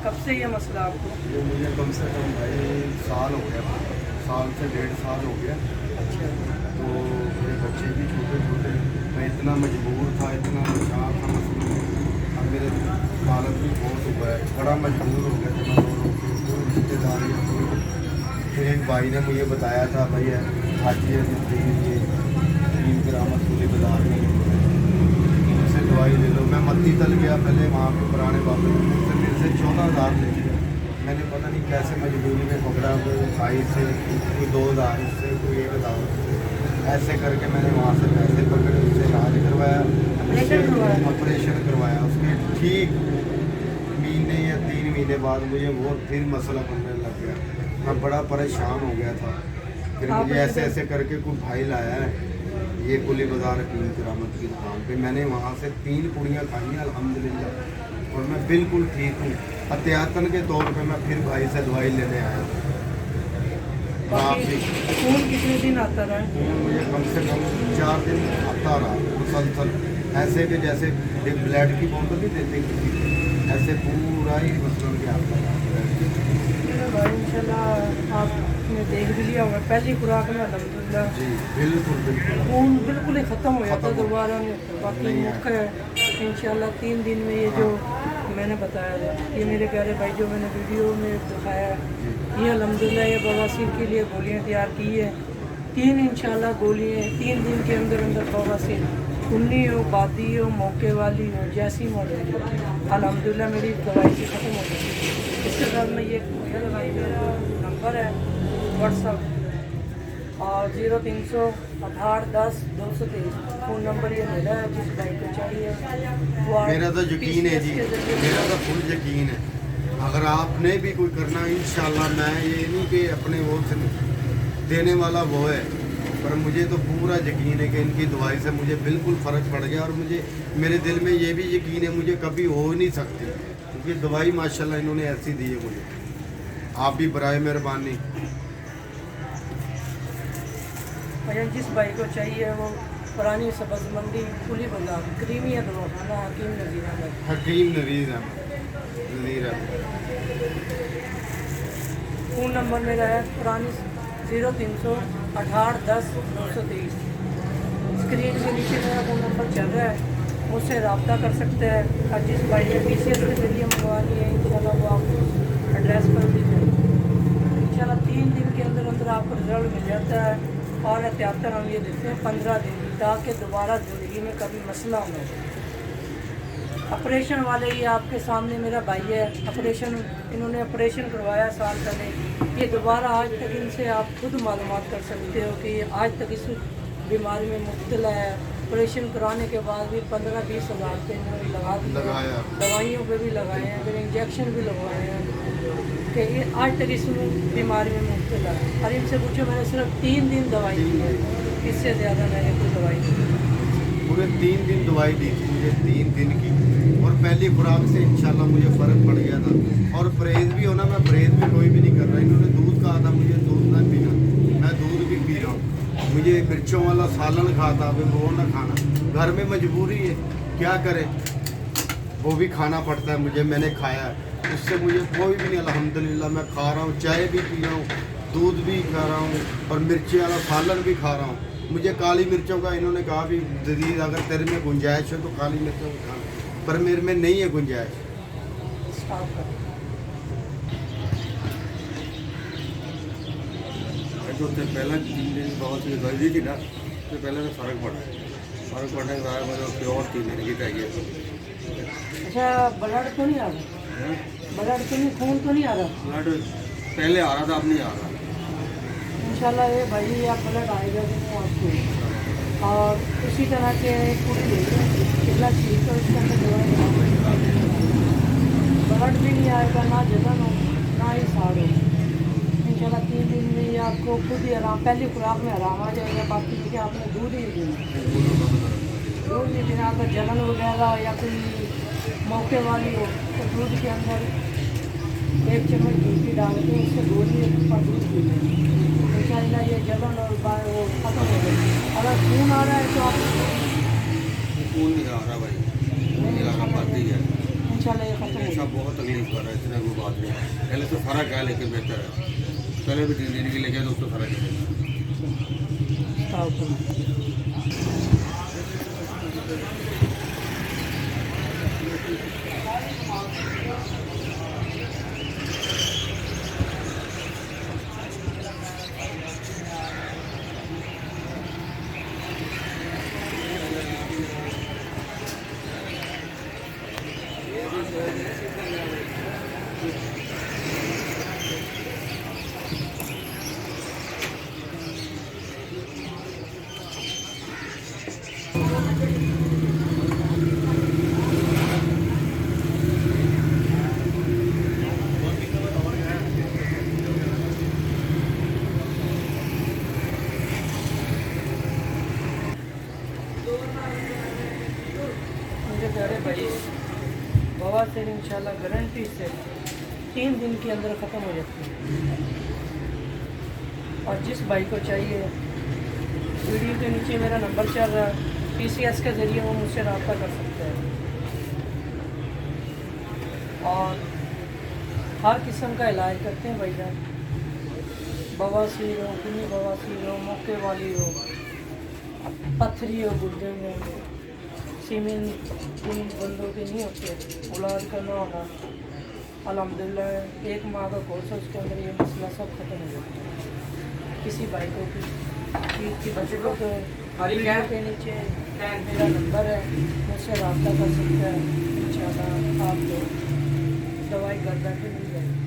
कब से ये मसला आपको? ये मुझे कम से कम भाई साल हो गया, साल से 1.5 साल हो गया। अच्छा। तो मेरे बच्चे भी छोटे छोटे, मैं इतना मजबूर था, इतना परेशान था मसले। अब मेरे हालत भी बहुत हुआ है, बड़ा मजबूर हो गया था मैं रो के, कोई रिश्तेदारी कोई। फिर एक भाई ने मुझे बताया था भैया हाजी ये 3 ग्राम खुली बाजार में से दवाई ले लो। मैं मत्ती तल गया पहले वहाँ पे पुराने बाबू से, मेरे से 14,000 ले लिया। मैंने पता नहीं कैसे मजबूरी में पकड़ा, कोई 28 से, कोई 2,000 से, कोई 1,000 ऐसे करके मैंने वहाँ से पैसे पकड़े, उससे इलाज करवाया, ऑपरेशन करवाया। उसके ठीक महीने या 3 महीने बाद मुझे वो फिर मसला बनने लग गया। मैं बड़ा परेशान हो गया था। फिर मुझे ऐसे ऐसे करके कोई भाई लाया है ये कुली बाजार हकीम करामत की दुकान पे। मैंने वहाँ से 3 पुड़ियाँ खाई हैं अल्हम्दुलिल्लाह, और मैं बिल्कुल ठीक हूँ। एहतियातन के तौर पे मैं फिर भाई से दवाई लेने आया हूँ। खून कितने दिन आता रहा है? खून मुझे कम से कम 4 दिन आता रहा मुसलसल, ऐसे कि जैसे एक ब्लड की बोतल नहीं देते किसी, ऐसे पूरा ही मतलब कि आता रहा। इंशाल्लाह आपने देख भी लिया होगा, पहली खुराक में अल्हम्दुलिल्लाह जी बिल्कुल बिल्कुल खून बिल्कुल ही ख़त्म हो जाता, खत्म हो दोबारा नहीं होता। बाकी नहीं मौका है इंशाल्लाह 3 दिन में ये जो मैंने बताया था, ये मेरे प्यारे भाई जो मैंने वीडियो में दिखाया है, ये अल्हम्दुलिल्लाह ये बवासीर के लिए गोलियाँ तैयार की है। 3 इंशाल्लाह गोलियाँ 3 दिन के अंदर अंदर बवासीर खूनी हो, बादी हो, मौके वाली हो, जैसी मौजूद हो, अल्हम्दुलिल्लाह मेरी दवाई से ख़त्म हो गई। इसके साथ में ये लगाई, मेरा नंबर है व्हाट्सअप और 036810 223 फ़ोन नंबर ये मेरा है। जिस भाई को चाहिए वो मेरा तो यकीन है जी, मेरा तो फुल यकीन है। अगर आपने भी कोई करना इंशाल्लाह, मैं ये नहीं कि अपने वो से देने वाला वो है, पर मुझे तो पूरा यकीन है कि इनकी दवाई से मुझे बिल्कुल फ़र्क पड़ गया। और मुझे मेरे दिल में ये भी यकीन है मुझे कभी हो ही नहीं सकती, क्योंकि दवाई माशाल्लाह इन्होंने ऐसी दी है मुझे। आप भी बराए मेहरबानी। अच्छा, जिस भाई को चाहिए वो पुरानी सब्ज़ मंडी खुली बाजार क्रीमिया दवाखाना हकीम नज़ीर अहमद। हकीम नज़ीर अहमद। फ़ोन नंबर मेरा है पुरानी 036810 223। स्क्रीन के नीचे मेरा फ़ोन नंबर चल रहा है, मुझसे रब्ता कर सकते हैं। और जिस भाई ने PCS के जरिए मंगवानी है इंशाल्लाह वो आपको एड्रेस पर भी इंशाल्लाह 3 दिन के अंदर अंदर आपको रिजल्ट मिल जाता है। और एहतियातन हम ये देते हैं 15 दिन, ताकि दोबारा ज़िंदगी में कभी मसला ना हो। ऑपरेशन वाले ये आपके सामने मेरा भाई है, ऑपरेशन इन्होंने ऑपरेशन करवाया साल पहले। ये दोबारा आज तक इनसे आप खुद मालूमात कर सकते हो कि आज तक इस बीमारी में मुब्तला है। ऑपरेशन कराने के बाद भी 15-20 हज़ार रुपये इन्होंने लगा दिया, दवाइयों पे भी लगाए हैं, फिर इंजेक्शन भी लगवाए हैं कि ये आज तक इस बीमारी में मुब्तला है। और इनसे पूछो मैंने सिर्फ 3 दिन दवाई दी है, इससे ज़्यादा मैंने कोई दवाई नहीं दी। पूरे 3 दिन दवाई दी थी मुझे, 3 दिन की, और पहली खुराक से इंशाल्लाह मुझे फ़र्क पड़ गया था। और परहेज़ भी होना, मैं परहेज़ भी कोई भी नहीं कर रहा। इन्होंने दूध कहा था मुझे दूध ना पीना, मैं दूध भी पी रहा हूँ। मुझे मिर्चों वाला सालन खाता, अभी वो ना खाना, घर में मजबूरी है, क्या करें, वो भी खाना पड़ता है मुझे। मैंने खाया है, उससे मुझे कोई भी नहीं, अल्हम्दुलिल्लाह मैं खा रहा हूँ, चाय भी पी रहा हूँ, दूध भी खा रहा हूँ, और मिर्ची वाला सालन भी खा रहा हूँ। मुझे काली मिर्चों का इन्होंने कहा भी जदीद अगर तेरे में गुंजाइश है तो काली मिर्चों को खाना, पर मेरे में नहीं है गुंजाइश। जो पहला 3 दिन बहुत सी दवाई दी थी ना, तो पहले तो फ़र्क पड़ने के बाद मुझे प्योर 3 दिन की चाहिए। अच्छा, ब्लड तो नहीं आ रहा? ब्लड तो नहीं, खून तो नहीं आ रहा? ब्लड पहले आ रहा था, अब नहीं आ रहा। इंशाल्लाह ये भाई आप ब्लड आएगा कि नहीं आपको। और इसी तरह के पूरी कितना चीज़ तो इसके अंदर दवाई ब्लड भी नहीं आएगा, ना जलन हो ना ही साड़ हो। इंशाल्लाह 3 दिन में ये आपको खुद ही आराम, पहली खुराक में आराम आ जाएगा। बाकी चीज़ें आपने दूध ही देना, दूध ही देना। अगर जलन वगैरह या कोई मौके वाली हो तो दूध के अंदर 1 चम्मच घी डाल के उससे गोली और दूध पी लें, इंशाल्लाह ये जलन और वो ख़त्म हो गई। अगर खून आ रहा है तो आप खून नहीं आ रहा भाई, नहीं आ रहा, बात ही है। इंशाल्लाह ये खत्म हो सब बहुत तकलीफ कर रहा है, इतना कोई बात नहीं है। पहले तो फर्क है लेकिन बेहतर है, पहले भी 3 दिन के लिए गए तो उसको फर्क है। जाएगा। मेरे प्यारे भाई, बवासीर इंशाल्लाह गारंटी से 3 दिन के अंदर ख़त्म हो जाती है। और जिस भाई को चाहिए, वीडियो के नीचे मेरा नंबर चल रहा है, PCS के ज़रिए वो मुझसे रब्ता कर सकते हैं। और हर किस्म का इलाज करते हैं भाईजान, बवासीर हो, खूनी बवासीर हो, मौके वाली हो, पत्थरी हो गुर्दे में, सीमेन जिन बंदों के नहीं होते, औलाद का ना होना, अल्हम्दुलिल्लाह 1 माह का कोर्स है, उसके अंदर ये मसला सब खत्म हो जाता है। किसी भाई को की बच्चों के वीडियो के नीचे मेरा नंबर है, मुझसे रब्ता कर सकता है। इंशाल्लाह आपको दवाई घर बैठे मिल जाएगी।